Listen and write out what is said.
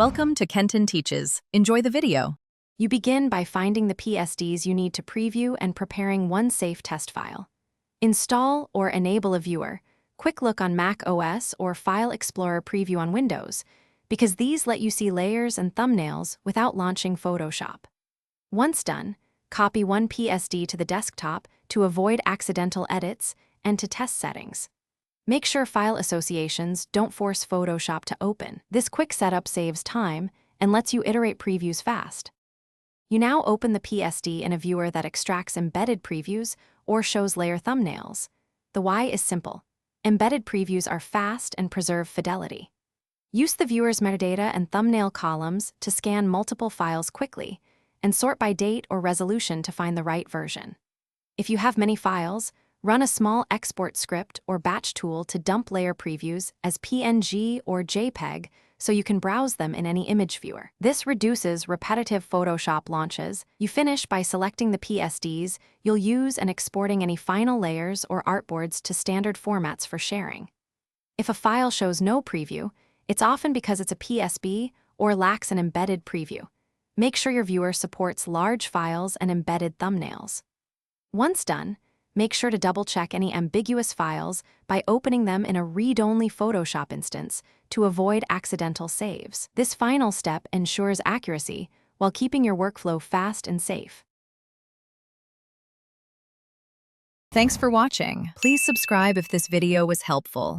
Welcome to Kenton Teaches. Enjoy the video. You begin by finding the PSDs you need to preview and preparing one safe test file. Install or enable a viewer. Quick look on Mac OS or File Explorer Preview on Windows, because these let you see layers and thumbnails without launching Photoshop. Once done, copy one PSD to the desktop to avoid accidental edits and to test settings. Make sure file associations don't force Photoshop to open. This quick setup saves time and lets you iterate previews fast. You now open the PSD in a viewer that extracts embedded previews or shows layer thumbnails. The why is simple. Embedded previews are fast and preserve fidelity. Use the viewer's metadata and thumbnail columns to scan multiple files quickly and sort by date or resolution to find the right version. If you have many files, run a small export script or batch tool to dump layer previews as PNG or JPEG so you can browse them in any image viewer. This reduces repetitive Photoshop launches. You finish by selecting the PSDs you'll use and exporting any final layers or artboards to standard formats for sharing. If a file shows no preview, it's often because it's a PSB or lacks an embedded preview. Make sure your viewer supports large files and embedded thumbnails. Once done, make sure to double-check any ambiguous files by opening them in a read-only Photoshop instance to avoid accidental saves. This final step ensures accuracy while keeping your workflow fast and safe. Thanks for watching. Please subscribe if this video was helpful.